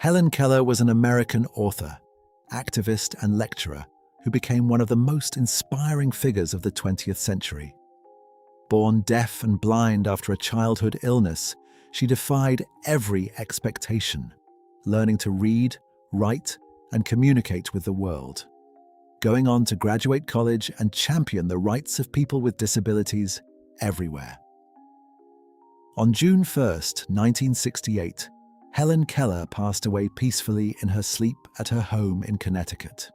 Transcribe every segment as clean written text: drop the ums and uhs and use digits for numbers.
Helen Keller was an American author, activist, and lecturer who became one of the most inspiring figures of the 20th century. Born deaf and blind after a childhood illness, she defied every expectation, learning to read, write, and communicate with the world. Going on to graduate college and champion the rights of people with disabilities everywhere. On June 1st, 1968, Helen Keller passed away peacefully in her sleep at her home in Connecticut.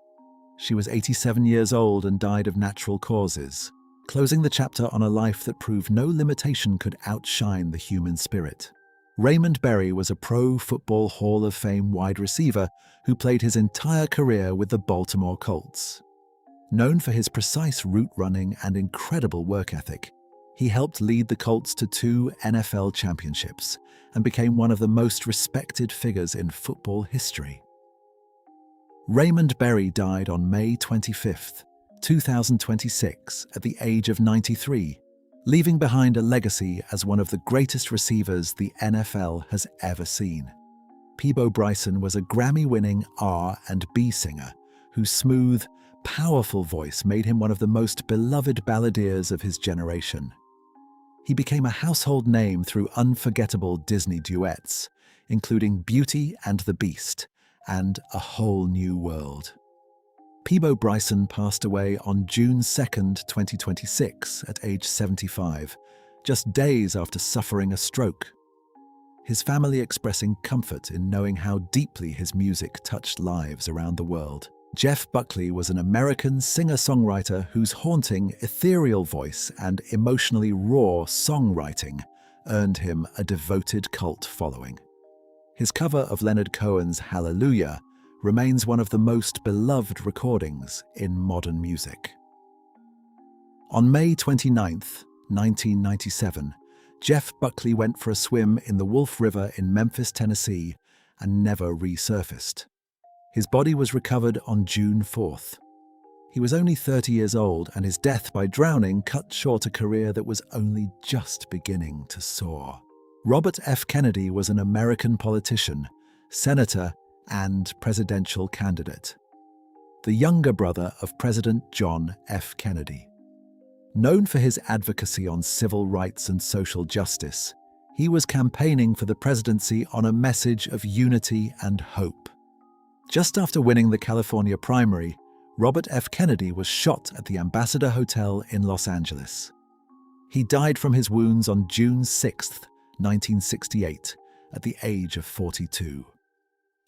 She was 87 years old and died of natural causes, closing the chapter on a life that proved no limitation could outshine the human spirit. Raymond Berry was a Pro Football Hall of Fame wide receiver who played his entire career with the Baltimore Colts. Known for his precise route running and incredible work ethic, he helped lead the Colts to 2 NFL championships and became one of the most respected figures in football history. Raymond Berry died on May 25, 2026, at the age of 93, leaving behind a legacy as one of the greatest receivers the NFL has ever seen. Peabo Bryson was a Grammy-winning R&B singer whose smooth, powerful voice made him one of the most beloved balladeers of his generation. He became a household name through unforgettable Disney duets, including Beauty and the Beast and A Whole New World. Peabo Bryson passed away on June 2, 2026, at age 75, just days after suffering a stroke. His family expressing comfort in knowing how deeply his music touched lives around the world. Jeff Buckley was an American singer-songwriter whose haunting, ethereal voice and emotionally raw songwriting earned him a devoted cult following. His cover of Leonard Cohen's Hallelujah remains one of the most beloved recordings in modern music. On May 29, 1997, Jeff Buckley went for a swim in the Wolf River in Memphis, Tennessee, and never resurfaced. His body was recovered on June 4th. He was only 30 years old, and his death by drowning cut short a career that was only just beginning to soar. Robert F. Kennedy was an American politician, senator, and presidential candidate, the younger brother of President John F. Kennedy. Known for his advocacy on civil rights and social justice, he was campaigning for the presidency on a message of unity and hope. Just after winning the California primary, Robert F. Kennedy was shot at the Ambassador Hotel in Los Angeles. He died from his wounds on June 6, 1968, at the age of 42.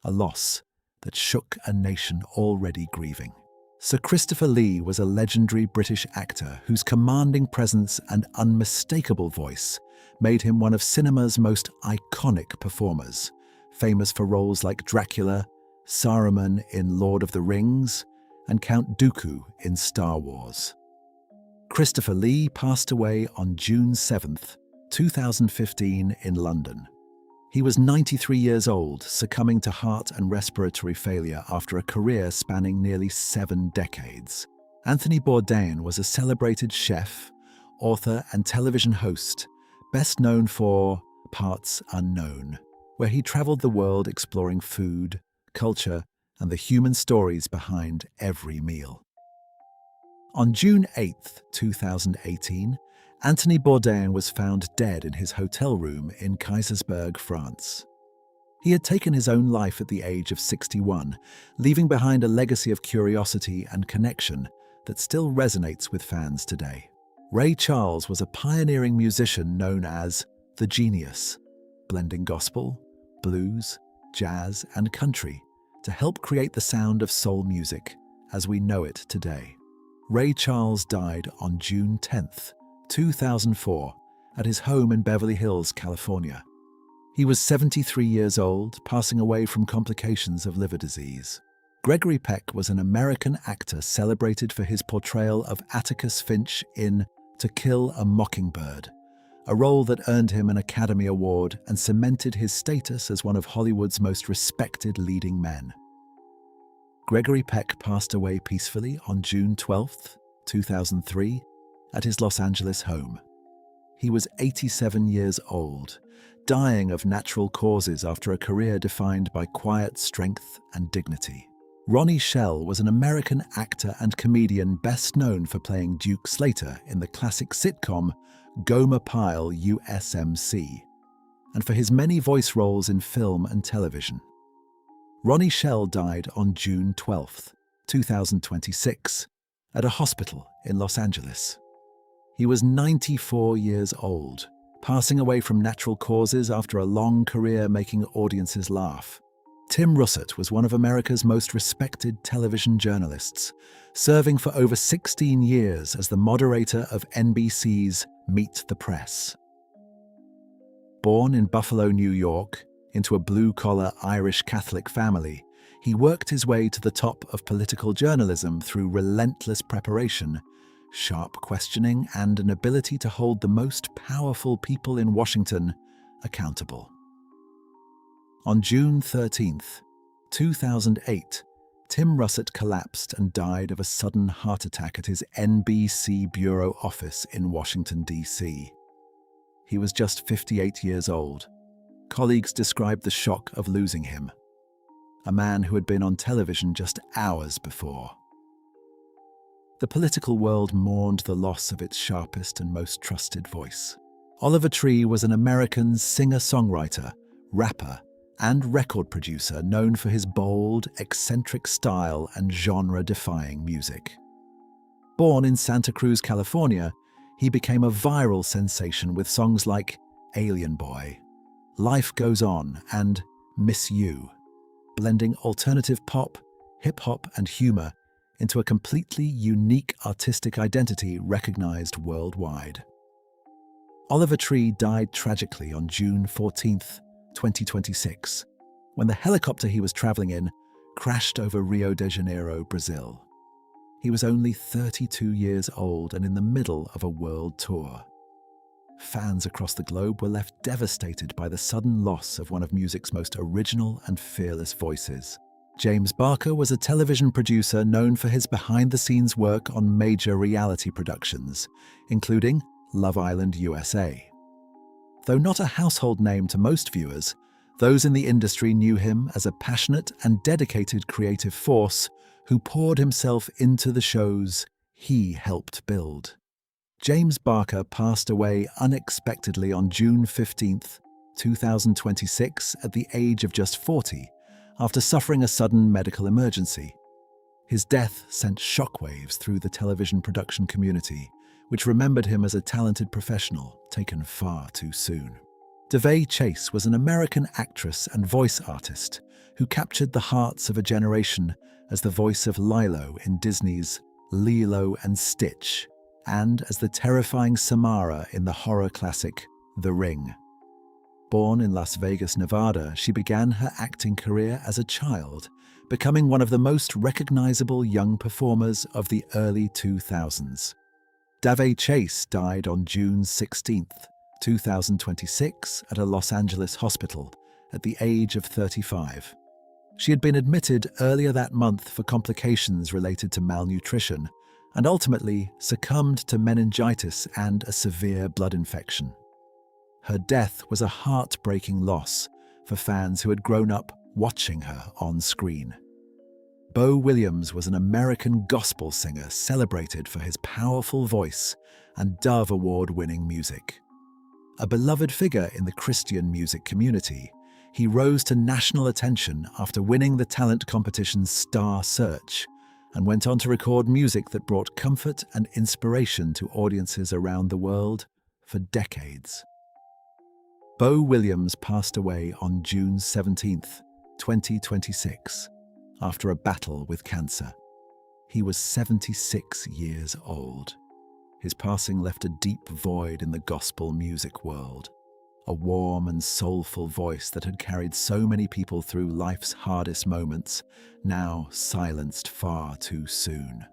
A loss that shook a nation already grieving. Sir Christopher Lee was a legendary British actor whose commanding presence and unmistakable voice made him one of cinema's most iconic performers, famous for roles like Dracula, Saruman in Lord of the Rings, and Count Dooku in Star Wars. Christopher Lee passed away on June 7, 2015 in London. He was 93 years old, succumbing to heart and respiratory failure after a career spanning nearly 7 decades. Anthony Bourdain was a celebrated chef, author, and television host, best known for Parts Unknown, where he traveled the world exploring food, culture, and the human stories behind every meal. On June 8, 2018, Anthony Bourdain was found dead in his hotel room in Kaysersberg, France. He had taken his own life at the age of 61, leaving behind a legacy of curiosity and connection that still resonates with fans today. Ray Charles was a pioneering musician known as the Genius, blending gospel, blues, jazz, and country to help create the sound of soul music as we know it today. Ray Charles died on June 10, 2004, at his home in Beverly Hills, California. He was 73 years old, passing away from complications of liver disease. Gregory Peck was an American actor celebrated for his portrayal of Atticus Finch in To Kill a Mockingbird, a role that earned him an Academy Award and cemented his status as one of Hollywood's most respected leading men. Gregory Peck passed away peacefully on June 12, 2003, at his Los Angeles home. He was 87 years old, dying of natural causes after a career defined by quiet strength and dignity. Ronnie Schell was an American actor and comedian best known for playing Duke Slater in the classic sitcom Gomer Pyle USMC, and for his many voice roles in film and television. Ronnie Schell died on June 12, 2026, at a hospital in Los Angeles. He was 94 years old, passing away from natural causes after a long career making audiences laugh. Tim Russert was one of America's most respected television journalists, serving for over 16 years as the moderator of NBC's Meet the Press. Born in Buffalo, New York, into a blue-collar Irish Catholic family, he worked his way to the top of political journalism through relentless preparation, sharp questioning, and an ability to hold the most powerful people in Washington accountable. On June 13, 2008, Tim Russert collapsed and died of a sudden heart attack at his NBC bureau office in Washington, D.C. He was just 58 years old. Colleagues described the shock of losing him, a man who had been on television just hours before. The political world mourned the loss of its sharpest and most trusted voice. Oliver Tree was an American singer-songwriter, rapper, and record producer known for his bold, eccentric style and genre-defying music. Born in Santa Cruz, California, he became a viral sensation with songs like Alien Boy, Life Goes On, and Miss You, blending alternative pop, hip-hop, and humor into a completely unique artistic identity recognized worldwide. Oliver Tree died tragically on June 14, 2026, when the helicopter he was traveling in crashed over Rio de Janeiro, Brazil. He was only 32 years old and in the middle of a world tour. Fans across the globe were left devastated by the sudden loss of one of music's most original and fearless voices. James Barker was a television producer known for his behind-the-scenes work on major reality productions, including Love Island USA. Though not a household name to most viewers, those in the industry knew him as a passionate and dedicated creative force who poured himself into the shows he helped build. James Barker passed away unexpectedly on June 15, 2026, at the age of just 40, after suffering a sudden medical emergency. His death sent shockwaves through the television production community, which remembered him as a talented professional taken far too soon. Daveigh Chase was an American actress and voice artist who captured the hearts of a generation as the voice of Lilo in Disney's Lilo and Stitch, and as the terrifying Samara in the horror classic The Ring. Born in Las Vegas, Nevada, she began her acting career as a child, becoming one of the most recognizable young performers of the early 2000s. Daveigh Chase died on June 16, 2026, at a Los Angeles hospital at the age of 35. She had been admitted earlier that month for complications related to malnutrition and ultimately succumbed to meningitis and a severe blood infection. Her death was a heartbreaking loss for fans who had grown up watching her on screen. Beau Williams was an American gospel singer celebrated for his powerful voice and Dove Award-winning music. A beloved figure in the Christian music community, he rose to national attention after winning the talent competition's Star Search and went on to record music that brought comfort and inspiration to audiences around the world for decades. Beau Williams passed away on June 17, 2026, after a battle with cancer. He was 76 years old. His passing left a deep void in the gospel music world, a warm and soulful voice that had carried so many people through life's hardest moments, now silenced far too soon.